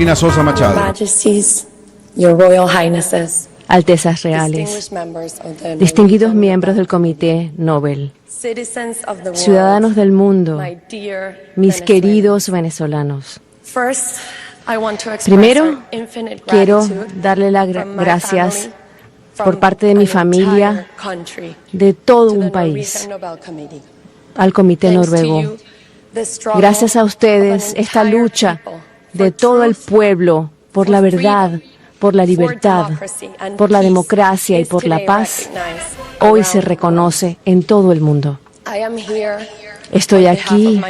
Corina Sosa Machado. Majesties, Your Royal Highnesses, Altezas Reales, distinguidos miembros del Comité Nobel, ciudadanos del mundo, mis queridos venezolanos. Primero, quiero darle las gracias por parte de mi familia, de todo un país, al Comité Noruego. Gracias a ustedes, esta lucha de todo el pueblo por la verdad, por la libertad, por la democracia y por la paz, hoy se reconoce en todo el mundo. Estoy aquí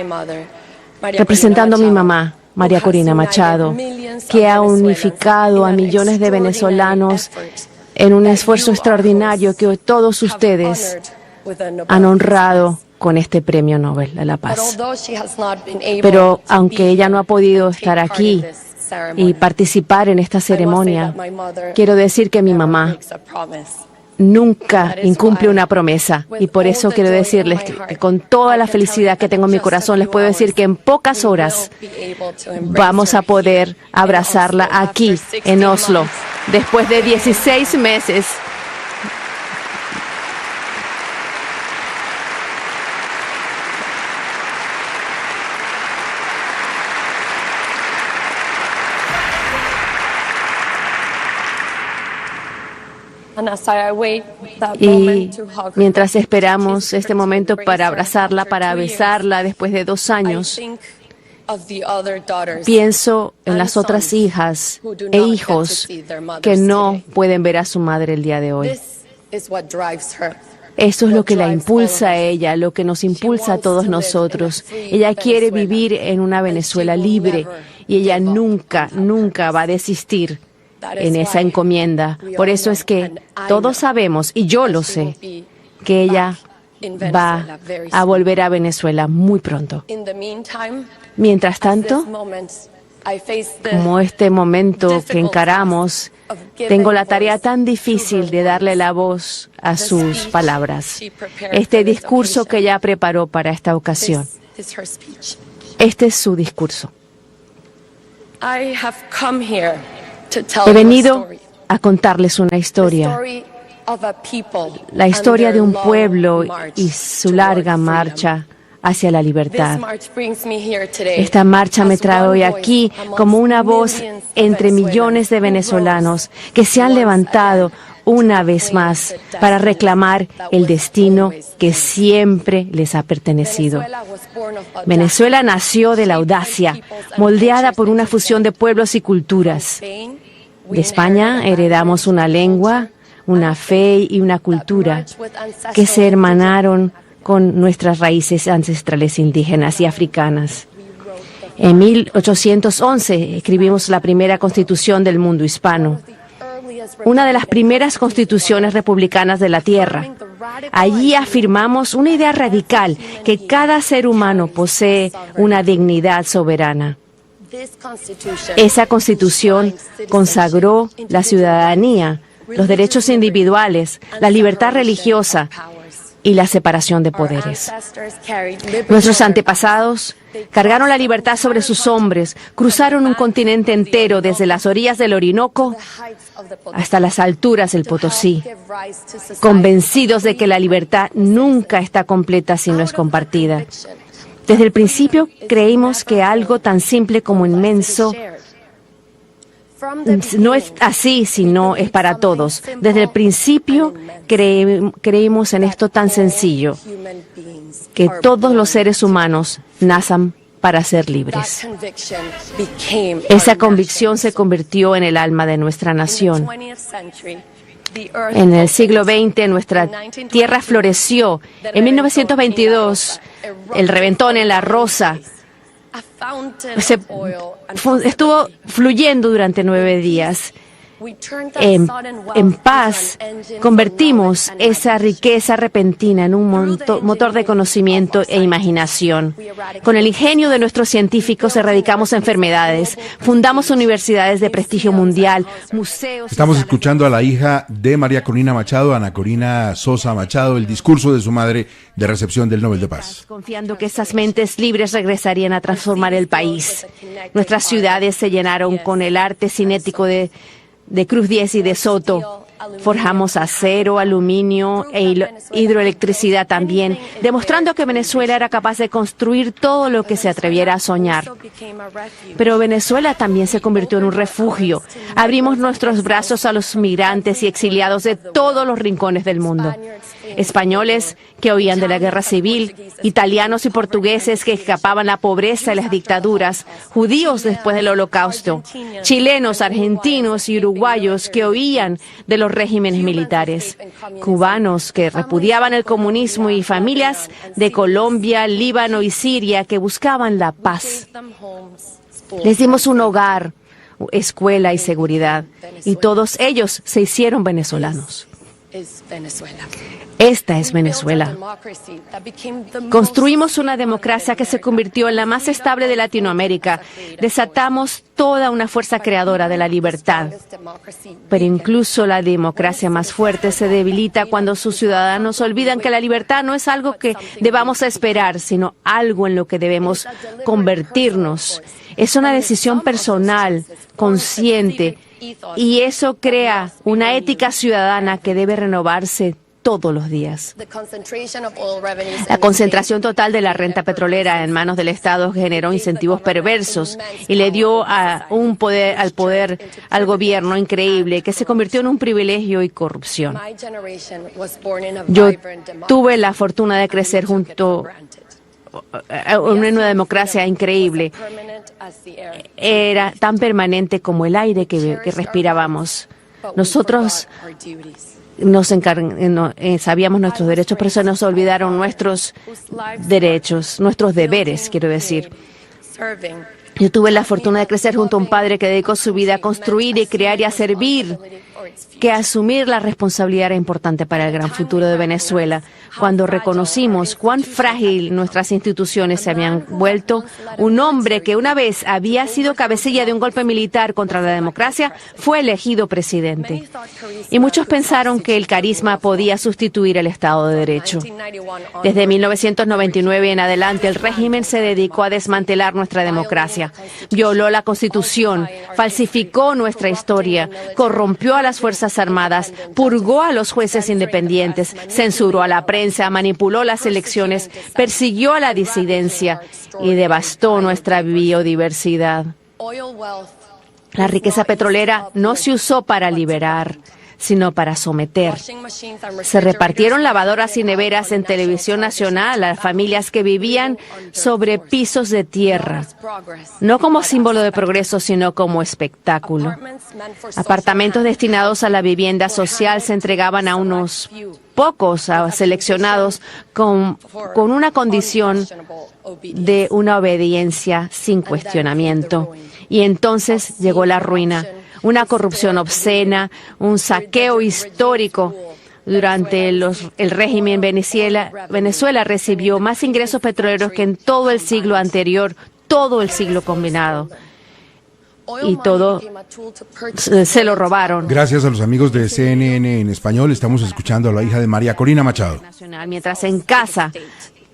representando a mi mamá, María Corina Machado, que ha unificado a millones de venezolanos en un esfuerzo extraordinario que todos ustedes han honrado con este Premio Nobel de la Paz. Pero aunque ella no ha podido estar aquí y participar en esta ceremonia, quiero decir que mi mamá nunca incumple una promesa, y por eso quiero decirles que con toda la felicidad que tengo en mi corazón les puedo decir que en pocas horas vamos a poder abrazarla aquí en Oslo después de 16 meses. Y mientras esperamos este momento para abrazarla, para besarla después de 2 años, pienso en las otras hijas e hijos que no pueden ver a su madre el día de hoy. Eso es lo que la impulsa a ella, lo que nos impulsa a todos nosotros. Ella quiere vivir en una Venezuela libre y ella nunca, nunca va a desistir en esa encomienda. Por eso es que todos sabemos, y yo lo sé, que ella va a volver a Venezuela muy pronto. Mientras tanto, como este momento que encaramos, tengo la tarea tan difícil de darle la voz a sus palabras. Este discurso que ella preparó para esta ocasión. Este es su discurso. He venido a contarles una historia, la historia de un pueblo y su larga marcha hacia la libertad. Esta marcha me trae hoy aquí como una voz entre millones de venezolanos que se han levantado una vez más para reclamar el destino que siempre les ha pertenecido. Venezuela nació de la audacia, moldeada por una fusión de pueblos y culturas. De España heredamos una lengua, una fe y una cultura que se hermanaron con nuestras raíces ancestrales indígenas y africanas. En 1811 escribimos la primera constitución del mundo hispano, una de las primeras constituciones republicanas de la tierra. Allí afirmamos una idea radical, que cada ser humano posee una dignidad soberana. Esa constitución consagró la ciudadanía, los derechos individuales, la libertad religiosa y la separación de poderes. Nuestros antepasados cargaron la libertad sobre sus hombros, cruzaron un continente entero desde las orillas del Orinoco hasta las alturas del Potosí, convencidos de que la libertad nunca está completa si no es compartida. Desde el principio creímos que algo tan simple como inmenso no es así, sino es para todos. Desde el principio creímos en esto tan sencillo, que todos los seres humanos nacen para ser libres. Esa convicción se convirtió en el alma de nuestra nación. En el siglo XX nuestra tierra floreció. En 1922, el reventón en la Rosa estuvo fluyendo durante 9 días. en paz, convertimos esa riqueza repentina en un motor de conocimiento e imaginación. Con el ingenio de nuestros científicos erradicamos enfermedades, fundamos universidades de prestigio mundial, museos... Estamos escuchando a la hija de María Corina Machado, Ana Corina Sosa Machado, el discurso de su madre de recepción del Nobel de Paz. Confiando que esas mentes libres regresarían a transformar el país. Nuestras ciudades se llenaron con el arte cinético de Cruz Diez y de Soto. Forjamos acero, aluminio e hidroelectricidad también, demostrando que Venezuela era capaz de construir todo lo que se atreviera a soñar. Pero Venezuela también se convirtió en un refugio. Abrimos nuestros brazos a los migrantes y exiliados de todos los rincones del mundo. Españoles que huían de la guerra civil, italianos y portugueses que escapaban la pobreza y las dictaduras, judíos después del Holocausto, chilenos, argentinos y uruguayos que huían de los regímenes militares, cubanos que repudiaban el comunismo y familias de Colombia, Líbano y Siria que buscaban la paz. Les dimos un hogar, escuela y seguridad, y todos ellos se hicieron venezolanos. Esta es Venezuela. Construimos una democracia que se convirtió en la más estable de Latinoamérica. Desatamos toda una fuerza creadora de la libertad. Pero incluso la democracia más fuerte se debilita cuando sus ciudadanos olvidan que la libertad no es algo que debamos esperar, sino algo en lo que debemos convertirnos. Es una decisión personal, consciente, y eso crea una ética ciudadana que debe renovarse todos los días. La concentración total de la renta petrolera en manos del Estado generó incentivos perversos y le dio al poder al gobierno increíble que se convirtió en un privilegio y corrupción. Yo tuve la fortuna de crecer junto a una nueva democracia increíble. Era tan permanente como el aire que respirábamos. Nosotros sabíamos nuestros derechos, pero se nos olvidaron nuestros derechos, nuestros deberes, quiero decir. Yo tuve la fortuna de crecer junto a un padre que dedicó su vida a construir y crear y a servir, que asumir la responsabilidad era importante para el gran futuro de Venezuela. Cuando reconocimos cuán frágil nuestras instituciones se habían vuelto, un hombre que una vez había sido cabecilla de un golpe militar contra la democracia fue elegido presidente. Y muchos pensaron que el carisma podía sustituir el Estado de Derecho. Desde 1999 en adelante, el régimen se dedicó a desmantelar nuestra democracia. Violó la Constitución, falsificó nuestra historia, corrompió a las Fuerzas Armadas, purgó a los jueces independientes, censuró a la prensa, manipuló las elecciones, persiguió a la disidencia y devastó nuestra biodiversidad. La riqueza petrolera no se usó para liberar, sino para someter. Se repartieron lavadoras y neveras en televisión nacional a familias que vivían sobre pisos de tierra, no como símbolo de progreso, sino como espectáculo. Apartamentos destinados a la vivienda social se entregaban a unos pocos seleccionados con una condición de una obediencia sin cuestionamiento. Y entonces llegó la ruina. Una corrupción obscena, un saqueo histórico. Durante el régimen Venezuela recibió más ingresos petroleros que en todo el siglo anterior, todo el siglo combinado. Y todo se lo robaron. Gracias a los amigos de CNN en español, estamos escuchando a la hija de María Corina Machado. Mientras en casa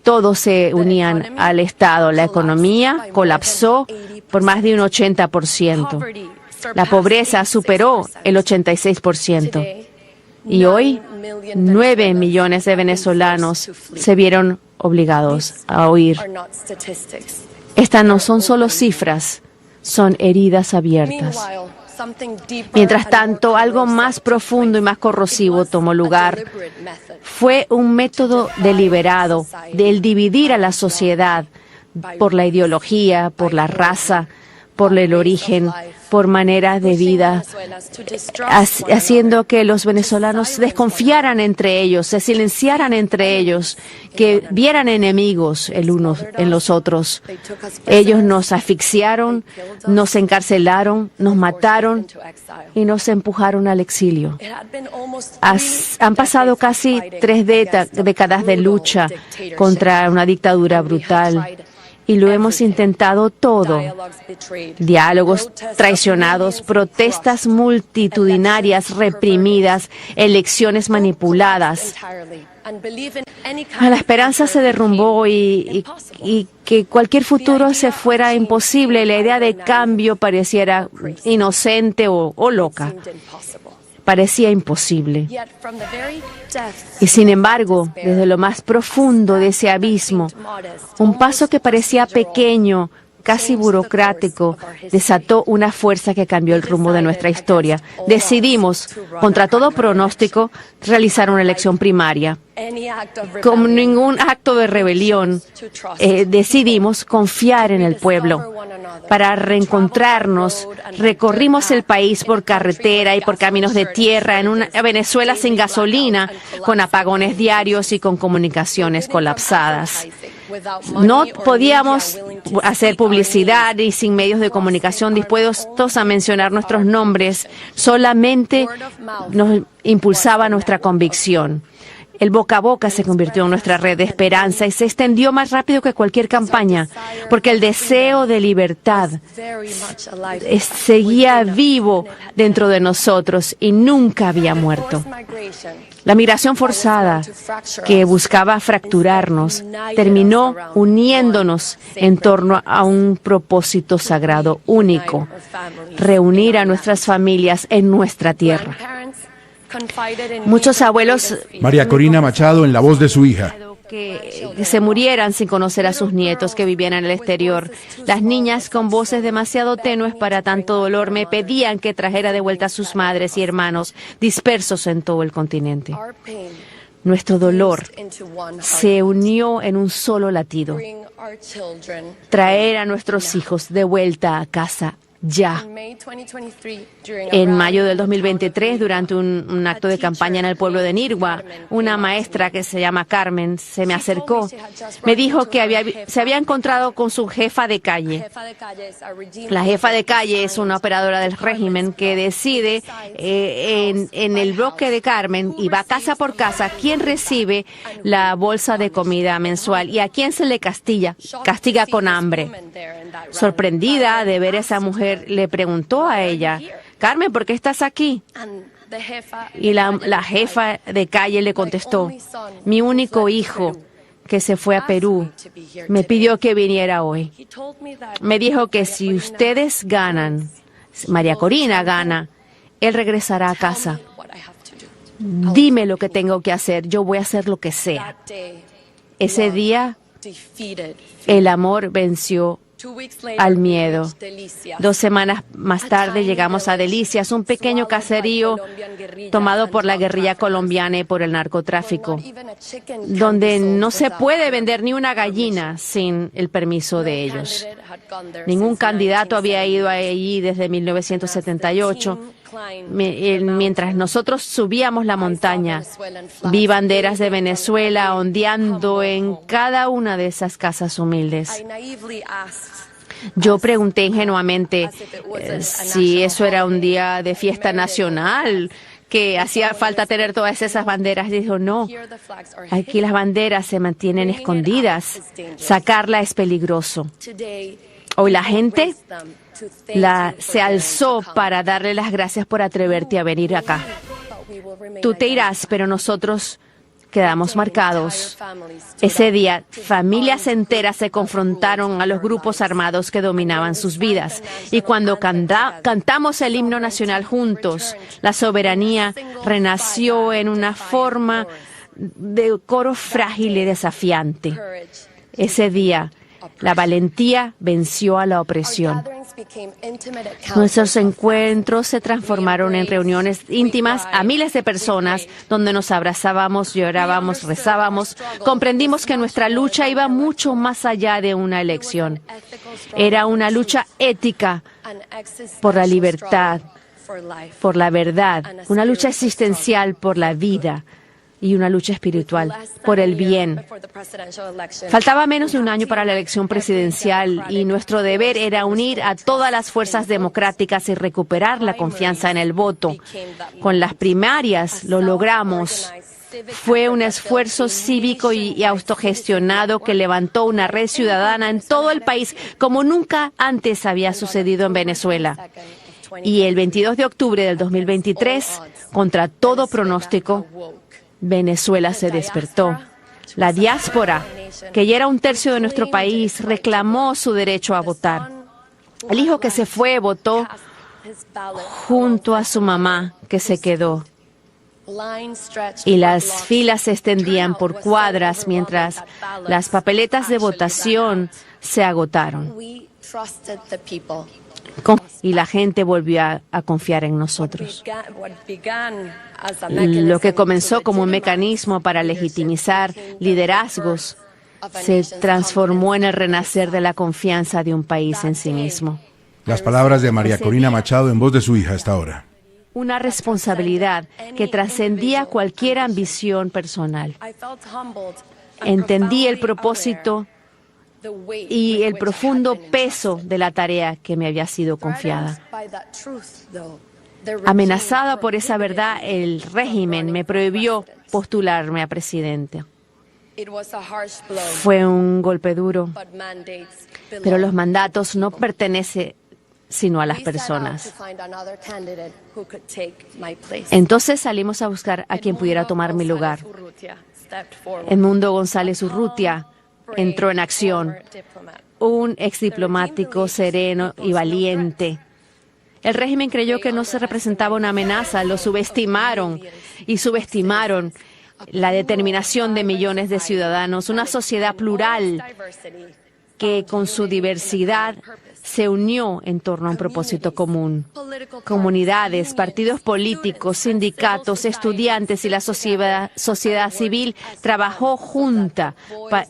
todos se unían al Estado, la economía colapsó por más de un 80%. La pobreza superó el 86%. Y hoy, 9 millones de venezolanos se vieron obligados a huir. Estas no son solo cifras, son heridas abiertas. Mientras tanto, algo más profundo y más corrosivo tomó lugar. Fue un método deliberado del dividir a la sociedad por la ideología, por la raza, por el origen, por maneras de vida, haciendo que los venezolanos desconfiaran entre ellos, se silenciaran entre ellos, que vieran enemigos el uno en los otros. Ellos nos asfixiaron, nos encarcelaron, nos mataron y nos empujaron al exilio. Han pasado casi 3 décadas de lucha contra una dictadura brutal. Y lo hemos intentado todo. Diálogos traicionados, protestas multitudinarias reprimidas, elecciones manipuladas. La esperanza se derrumbó y que cualquier futuro se fuera imposible. La idea de cambio pareciera inocente o loca. Parecía imposible. Y sin embargo, desde lo más profundo de ese abismo, un paso que parecía pequeño, casi burocrático, desató una fuerza que cambió el rumbo de nuestra historia. Decidimos, contra todo pronóstico, realizar una elección primaria. Como ningún acto de rebelión, decidimos confiar en el pueblo. Para reencontrarnos, recorrimos el país por carretera y por caminos de tierra, en una Venezuela sin gasolina, con apagones diarios y con comunicaciones colapsadas. No podíamos hacer publicidad y sin medios de comunicación dispuestos a mencionar nuestros nombres. Solamente nos impulsaba nuestra convicción. El boca a boca se convirtió en nuestra red de esperanza y se extendió más rápido que cualquier campaña, porque el deseo de libertad seguía vivo dentro de nosotros y nunca había muerto. La migración forzada, que buscaba fracturarnos, terminó uniéndonos en torno a un propósito sagrado único: reunir a nuestras familias en nuestra tierra. Muchos abuelos, María Corina Machado, en la voz de su hija, que se murieran sin conocer a sus nietos que vivían en el exterior. Las niñas, con voces demasiado tenues para tanto dolor, me pedían que trajera de vuelta a sus madres y hermanos dispersos en todo el continente. Nuestro dolor se unió en un solo latido: traer a nuestros hijos de vuelta a casa. Ya. En mayo del 2023, durante un acto de campaña en el pueblo de Nirgua, una maestra que se llama Carmen se me acercó. Me dijo que se había encontrado con su jefa de calle. La jefa de calle es una operadora del régimen que decide en el bloque de Carmen, y va casa por casa, quién recibe la bolsa de comida mensual y a quién se le castiga con hambre. Sorprendida de ver a esa mujer, le preguntó a ella: Carmen, ¿por qué estás aquí? Y la jefa de calle le contestó: mi único hijo, que se fue a Perú, me pidió que viniera hoy. Me dijo que si ustedes ganan, María Corina gana, él regresará a casa. Dime lo que tengo que hacer, yo voy a hacer lo que sea. Ese día, el amor venció al miedo. 2 semanas más tarde llegamos a Delicias, un pequeño caserío tomado por la guerrilla colombiana y por el narcotráfico, donde no se puede vender ni una gallina sin el permiso de ellos. Ningún candidato había ido allí desde 1978. Mientras nosotros subíamos la montaña, vi banderas de Venezuela ondeando en cada una de esas casas humildes. Yo pregunté ingenuamente si eso era un día de fiesta nacional, que hacía falta tener todas esas banderas. Dijo: no, aquí las banderas se mantienen escondidas. Sacarla es peligroso. Hoy la gente se alzó para darle las gracias por atreverte a venir acá. Tú te irás, pero nosotros quedamos marcados. Ese día, familias enteras se confrontaron a los grupos armados que dominaban sus vidas. Y cuando cantamos el himno nacional juntos, la soberanía renació en una forma de coro frágil y desafiante. Ese día, La valentía venció a la opresión. Nuestros encuentros se transformaron en reuniones íntimas a miles de personas donde nos abrazábamos, llorábamos, rezábamos. Comprendimos que nuestra lucha iba mucho más allá de una elección. Era una lucha ética por la libertad, por la verdad, una lucha existencial por la vida y una lucha espiritual por el bien. Faltaba menos de un año para la elección presidencial y nuestro deber era unir a todas las fuerzas democráticas y recuperar la confianza en el voto. Con las primarias lo logramos. Fue un esfuerzo cívico y autogestionado que levantó una red ciudadana en todo el país como nunca antes había sucedido en Venezuela. Y el 22 de octubre del 2023, contra todo pronóstico, Venezuela se despertó. La diáspora, que ya era un tercio de nuestro país, reclamó su derecho a votar. El hijo que se fue votó junto a su mamá, que se quedó. Y las filas se extendían por cuadras mientras las papeletas de votación se agotaron. Y la gente volvió a confiar en nosotros. Lo que comenzó como un mecanismo para legitimizar liderazgos se transformó en el renacer de la confianza de un país en sí mismo. Las palabras de María Corina Machado en voz de su hija hasta ahora. Una responsabilidad que trascendía cualquier ambición personal. Entendí el propósito y el profundo peso de la tarea que me había sido confiada. Amenazada por esa verdad, el régimen me prohibió postularme a presidente. Fue un golpe duro, pero los mandatos no pertenecen sino a las personas. Entonces salimos a buscar a quien pudiera tomar mi lugar. Edmundo González Urrutia entró en acción, un exdiplomático sereno y valiente. El régimen creyó que no se representaba una amenaza, lo subestimaron y subestimaron la determinación de millones de ciudadanos, una sociedad plural que con su diversidad se unió en torno a un propósito común. Comunidades, partidos políticos, sindicatos, estudiantes y la sociedad civil trabajó junta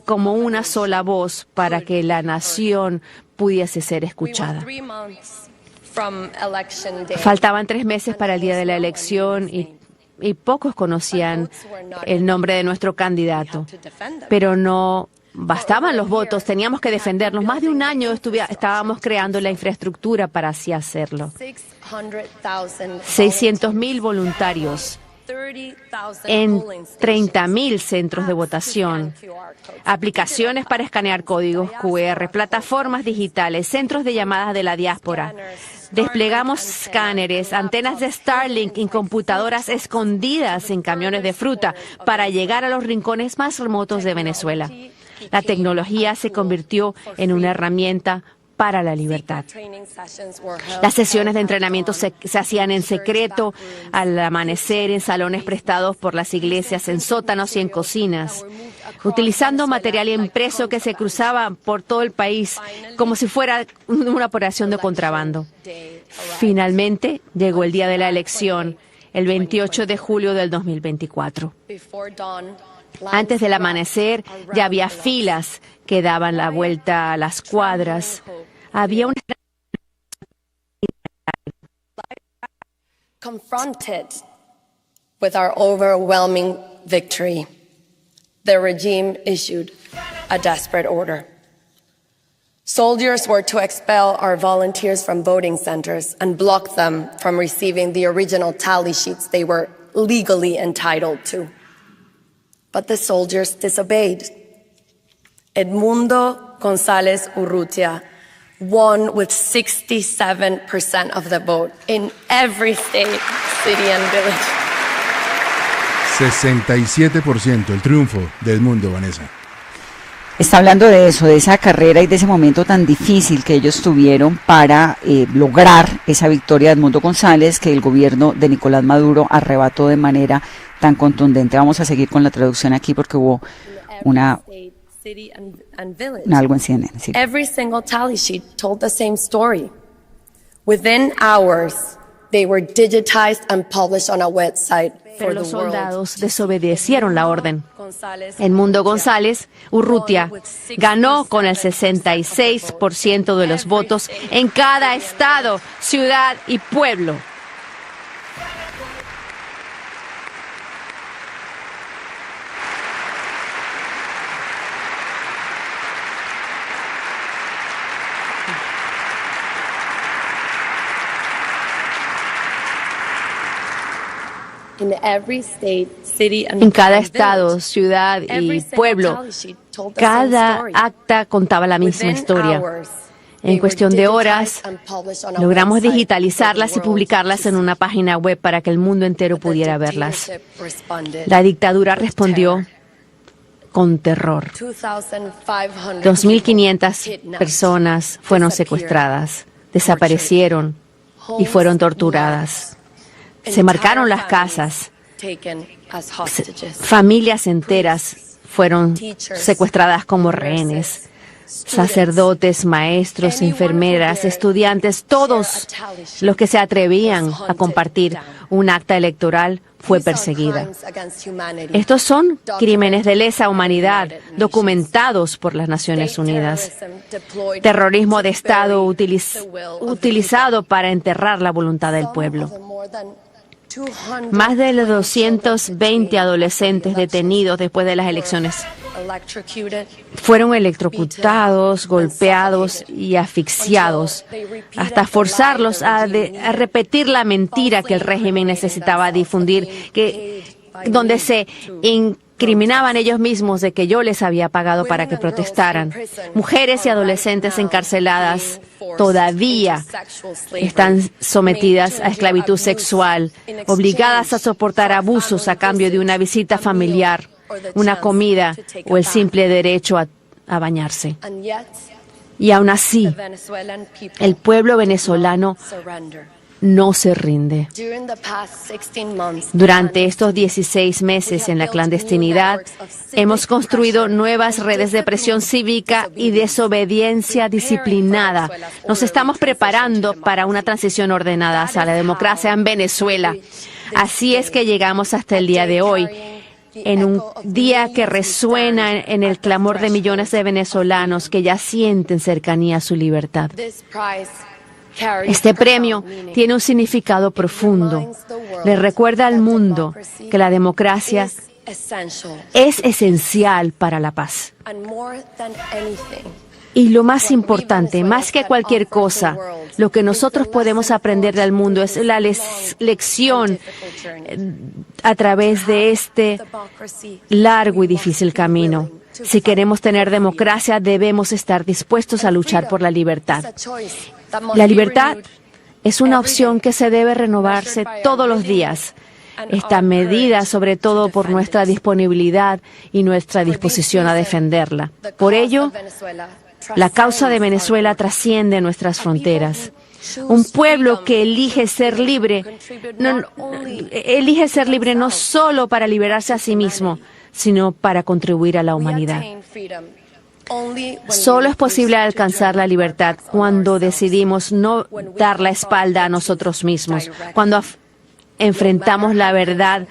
como una sola voz para que la nación pudiese ser escuchada. Faltaban 3 meses para el día de la elección y pocos conocían el nombre de nuestro candidato, pero no bastaban los votos, teníamos que defendernos. Más de un año estábamos creando la infraestructura para así hacerlo. 600,000 voluntarios en 30,000 centros de votación, aplicaciones para escanear códigos QR, plataformas digitales, centros de llamadas de la diáspora. Desplegamos escáneres, antenas de Starlink y computadoras escondidas en camiones de fruta para llegar a los rincones más remotos de Venezuela. La tecnología se convirtió en una herramienta para la libertad. Las sesiones de entrenamiento se hacían en secreto, al amanecer, en salones prestados por las iglesias, en sótanos y en cocinas, utilizando material impreso que se cruzaba por todo el país como si fuera una operación de contrabando. Finalmente llegó el día de la elección, el 28 de julio del 2024. Antes del amanecer ya había filas que daban la vuelta a las cuadras. Había una... Confronted with our overwhelming victory, the regime issued a desperate order. Soldiers were to expel our volunteers from voting centers and block them from receiving the original tally sheets they were legally entitled to. But the soldiers disobeyed. Edmundo González Urrutia won with 67% of the vote in every state, city and village. 67%, el triunfo de Edmundo, Vanessa. Está hablando de eso, de esa carrera y de ese momento tan difícil que ellos tuvieron para lograr esa victoria de Edmundo González que el gobierno de Nicolás Maduro arrebató de manera tan contundente. Vamos a seguir con la traducción aquí porque hubo una Algo en CNN, sí. Every single tally sheet told the same story. Within hours, they were digitized and published on a website. Pero los soldados desobedecieron la orden. Edmundo González Urrutia ganó con el 66% de los votos en cada estado, ciudad y pueblo. En cada estado, ciudad y pueblo, cada acta contaba la misma historia. En cuestión de horas, logramos digitalizarlas y publicarlas en una página web para que el mundo entero pudiera verlas. La dictadura respondió con terror. 2.500 personas fueron secuestradas, desaparecieron y fueron torturadas. Se marcaron las casas. Familias enteras fueron secuestradas como rehenes. Sacerdotes, maestros, enfermeras, estudiantes, todos los que se atrevían a compartir un acta electoral fue perseguida. Estos son crímenes de lesa humanidad documentados por las Naciones Unidas. Terrorismo de Estado utilizado para enterrar la voluntad del pueblo. Más de 220 adolescentes detenidos después de las elecciones fueron electrocutados, golpeados y asfixiados, hasta forzarlos a repetir la mentira que el régimen necesitaba difundir, donde se incriminaban ellos mismos de que yo les había pagado para que protestaran. Mujeres y adolescentes encarceladas todavía están sometidas a esclavitud sexual, obligadas a soportar abusos a cambio de una visita familiar, una comida o el simple derecho a bañarse. Y aún así, el pueblo venezolano no se rinde. Durante estos 16 meses en la clandestinidad, hemos construido nuevas redes de presión cívica y desobediencia disciplinada. Nos estamos preparando para una transición ordenada hacia la democracia en Venezuela. Así es que llegamos hasta el día de hoy, en un día que resuena en el clamor de millones de venezolanos que ya sienten cercanía a su libertad. Este premio tiene un significado profundo. Le recuerda al mundo que la democracia es esencial para la paz. Y lo más importante, más que cualquier cosa, lo que nosotros podemos aprender del mundo es la lección a través de este largo y difícil camino. Si queremos tener democracia, debemos estar dispuestos a luchar por la libertad. La libertad es una opción que se debe renovarse todos los días. Está medida sobre todo por nuestra disponibilidad y nuestra disposición a defenderla. Por ello, la causa de Venezuela trasciende nuestras fronteras. Un pueblo que elige ser libre no solo para liberarse a sí mismo, sino para contribuir a la humanidad. Solo es posible alcanzar la libertad cuando decidimos no dar la espalda a nosotros mismos, cuando enfrentamos la verdad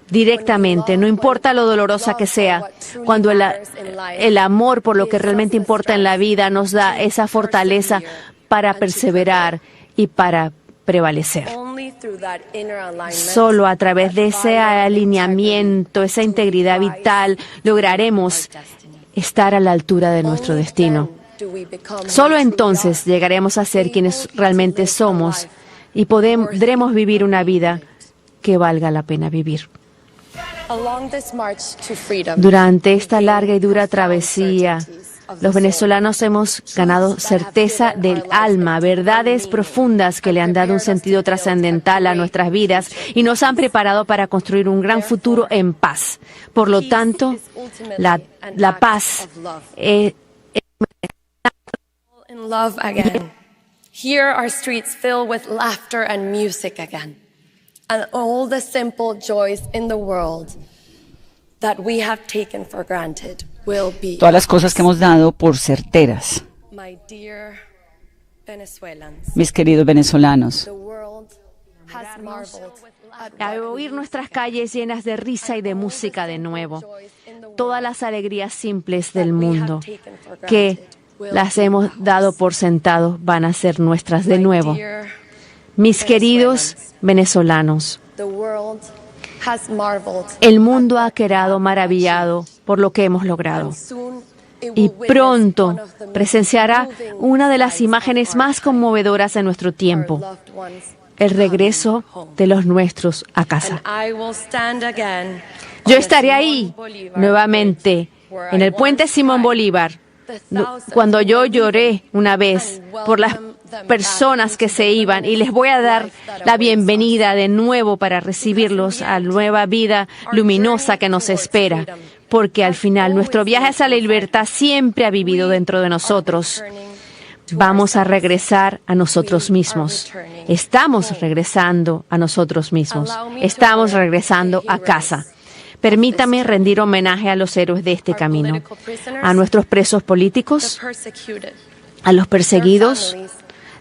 directamente, no importa lo dolorosa que sea, cuando el amor por lo que realmente importa en la vida nos da esa fortaleza para perseverar y para prevalecer. Solo a través de ese alineamiento, esa integridad vital, lograremos estar a la altura de nuestro destino. Solo entonces llegaremos a ser quienes realmente somos y podremos vivir una vida que valga la pena vivir. Durante esta larga y dura travesía, los venezolanos hemos ganado certeza del alma, verdades profundas que le han dado un sentido trascendental a nuestras vidas y nos han preparado para construir un gran futuro en paz. Por lo tanto, la paz es Here are streets filled with laughter and music again, and all the simple joys in the world. that we have taken for granted will be Todas las cosas que hemos dado por certeras. My dear Venezuelans, Mis queridos venezolanos, the world has marveled at A oír nuestras calles llenas de risa y de música de nuevo. Todas las alegrías simples del mundo que las hemos dado por sentado van a ser nuestras de nuevo. Mis queridos venezolanos, the world has marveled el mundo ha quedado maravillado por lo que hemos logrado. soon it Y will witness pronto one of the most presenciará moving una de las sights of imágenes our más time. conmovedoras de nuestro Our tiempo, loved ones el regreso coming home. de los nuestros a casa. And I will stand again on Yo the estaré Simón ahí Bolívar nuevamente Bridge, en where el I puente once Simón cried Bolívar, the thousands cuando who yo were lloré leaving una vez and por las welcome them personas back que into se the iban, y les luminous voy a dar life that la awaits bienvenida de nuevo para recibirlos a la nueva vida luminosa que nos espera, porque al final nuestro viaje hacia la libertad siempre ha vivido dentro de nosotros. Vamos a regresar a nosotros mismos. Estamos regresando a nosotros mismos. Estamos regresando a casa. Permítame rendir homenaje a los héroes de este camino, a nuestros presos the políticos, persecuted, a los their perseguidos, families,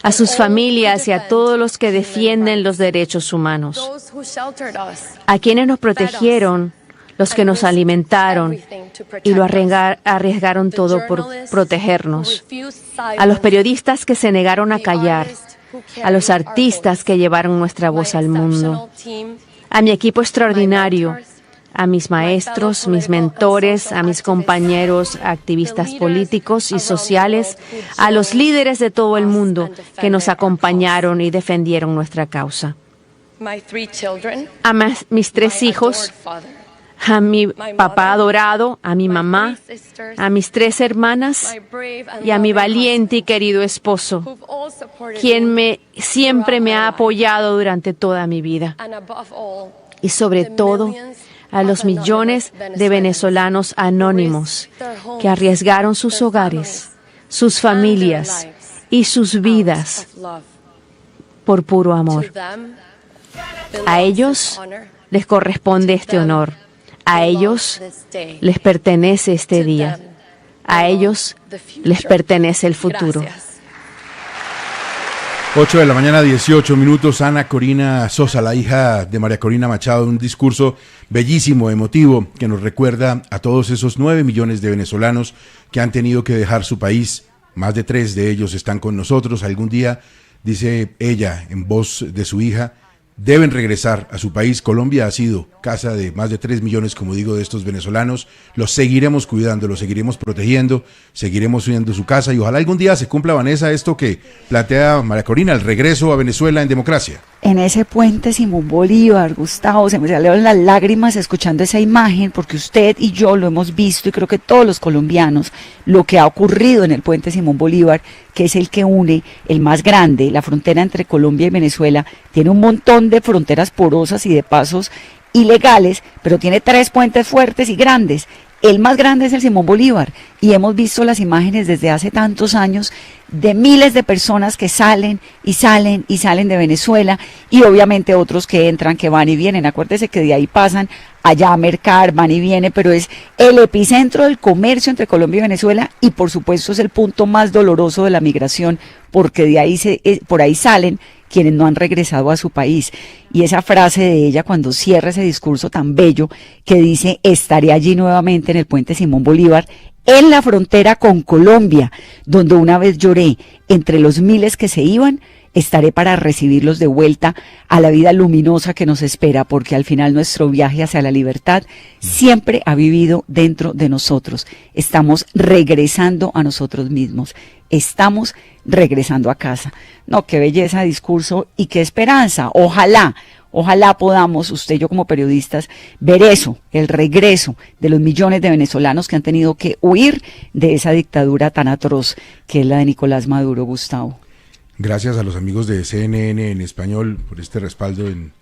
a sus and all familias y who a todos los que defend defienden human los derechos humanos, those who sheltered us, a quienes nos protegieron, los que nos alimentaron y lo arriesgaron the todo por journalists protegernos, who refused a los silence, periodistas que se negaron a the callar, artists who a los carried our artistas voice, que llevaron nuestra my voz al mundo, exceptional team, a mi equipo extraordinario, mentors, a mis maestros, mis mentores, a mis compañeros activistas políticos y sociales, a los líderes de todo el mundo que nos acompañaron y defendieron nuestra causa, my 3 children, a mis 3 my hijos, adored father, a mi papá adorado, a mi mamá, my 3 sisters, a mis 3 hermanas my brave and y a mi loving valiente y husband, querido esposo, who've all supported quien me, siempre me ha throughout my life. apoyado durante toda mi vida. And above all, Y sobre the todo, millions a los of anonymous millones de venezolanos anónimos risked their homes, que arriesgaron sus their hogares, families, sus familias and their lives y sus vidas out of love. por puro amor. To them A belongs ellos this honor. les corresponde este honor. A ellos les pertenece este día. A ellos les pertenece el futuro. Gracias. 8 de la mañana, 18 minutos. Ana Corina Sosa, la hija de María Corina Machado, un discurso bellísimo, emotivo, que nos recuerda a todos esos 9 millones de venezolanos que han tenido que dejar su país. Más de 3 de ellos están con nosotros. Algún día, dice ella en voz de su hija, deben regresar a su país. Colombia ha sido casa de más de 3 millones, como digo, de estos venezolanos. Los seguiremos cuidando, los seguiremos protegiendo, seguiremos subiendo su casa y ojalá algún día se cumpla, Vanessa, esto que plantea María Corina, el regreso a Venezuela en democracia. En ese puente Simón Bolívar, Gustavo, se me salieron las lágrimas escuchando esa imagen, porque usted y yo lo hemos visto, y creo que todos los colombianos, lo que ha ocurrido en el puente Simón Bolívar, que es el que une, el más grande, la frontera entre Colombia y Venezuela, tiene un montón de fronteras porosas y de pasos ilegales, pero tiene 3 puentes fuertes y grandes. El más grande es el Simón Bolívar, y hemos visto las imágenes desde hace tantos años de miles de personas que salen y salen y salen de Venezuela, y obviamente otros que entran, que van y vienen. Acuérdese que de ahí pasan allá a mercar, van y vienen, pero es el epicentro del comercio entre Colombia y Venezuela, y por supuesto es el punto más doloroso de la migración, porque de ahí por ahí salen quienes no han regresado a su país. Y esa frase de ella cuando cierra ese discurso tan bello que dice: estaré allí nuevamente en el puente Simón Bolívar, en la frontera con Colombia, donde una vez lloré entre los miles que se iban, estaré para recibirlos de vuelta a la vida luminosa que nos espera, porque al final nuestro viaje hacia la libertad siempre ha vivido dentro de nosotros. Estamos regresando a nosotros mismos, estamos regresando a casa. No, qué belleza de discurso y qué esperanza. Ojalá podamos, usted y yo como periodistas, ver eso, el regreso de los millones de venezolanos que han tenido que huir de esa dictadura tan atroz que es la de Nicolás Maduro, Gustavo. Gracias a los amigos de CNN en español por este respaldo en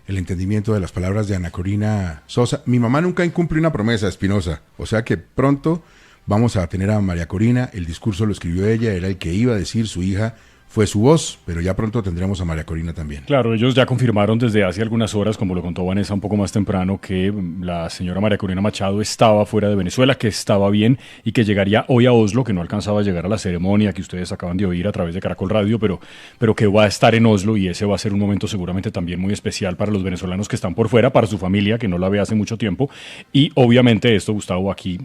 el entendimiento de las palabras de Ana Corina Sosa. Mi mamá nunca incumple una promesa, Espinosa, o sea que pronto vamos a tener a María Corina. El discurso lo escribió ella, era el que iba a decir su hija fue su voz, pero ya pronto tendremos a María Corina también. Claro, ellos ya confirmaron desde hace algunas horas, como lo contó Vanessa un poco más temprano, que la señora María Corina Machado estaba fuera de Venezuela, que estaba bien y que llegaría hoy a Oslo, que no alcanzaba a llegar a la ceremonia que ustedes acaban de oír a través de Caracol Radio, pero que va a estar en Oslo, y ese va a ser un momento seguramente también muy especial para los venezolanos que están por fuera, para su familia, que no la ve hace mucho tiempo. Y obviamente esto, Gustavo, aquí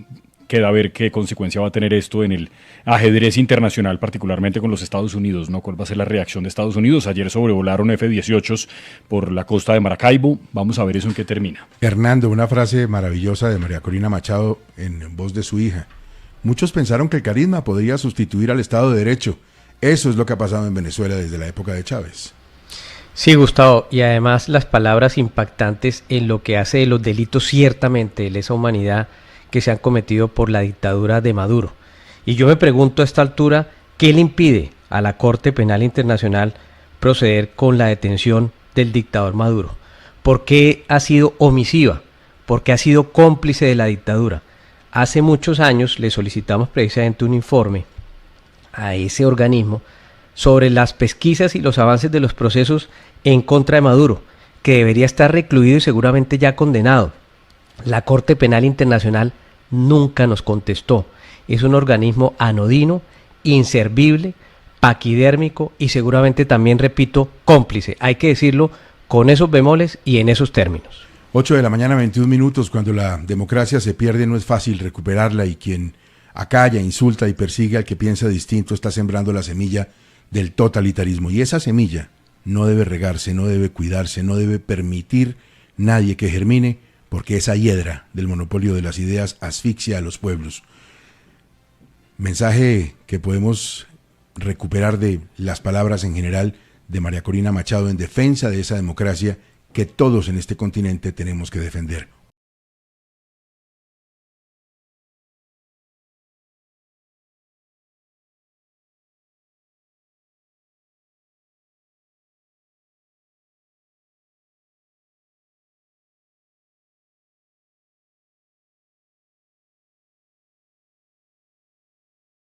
queda a ver qué consecuencia va a tener esto en el ajedrez internacional, particularmente con los Estados Unidos, ¿no? ¿Cuál va a ser la reacción de Estados Unidos? Ayer sobrevolaron F-18s por la costa de Maracaibo. Vamos a ver eso en qué termina. Hernando, una frase maravillosa de María Corina Machado en voz de su hija. Muchos pensaron que el carisma podría sustituir al Estado de Derecho. Eso es lo que ha pasado en Venezuela desde la época de Chávez. Sí, Gustavo, y además las palabras impactantes en lo que hace de los delitos ciertamente de lesa humanidad que se han cometido por la dictadura de Maduro. Y yo me pregunto a esta altura, ¿qué le impide a la Corte Penal Internacional proceder con la detención del dictador Maduro? ¿Por qué ha sido omisiva? ¿Por qué ha sido cómplice de la dictadura? Hace muchos años le solicitamos precisamente un informe a ese organismo sobre las pesquisas y los avances de los procesos en contra de Maduro, que debería estar recluido y seguramente ya condenado. La Corte Penal Internacional nunca nos contestó. Es un organismo anodino, inservible, paquidérmico y seguramente también, repito, cómplice. Hay que decirlo con esos bemoles y en esos términos. 8 de la mañana, 21 minutos. Cuando la democracia se pierde no es fácil recuperarla, y quien acalla, insulta y persigue al que piensa distinto está sembrando la semilla del totalitarismo. Y esa semilla no debe regarse, no debe cuidarse, no debe permitir nadie que germine, porque esa hiedra del monopolio de las ideas asfixia a los pueblos. Mensaje que podemos recuperar de las palabras en general de María Corina Machado en defensa de esa democracia que todos en este continente tenemos que defender.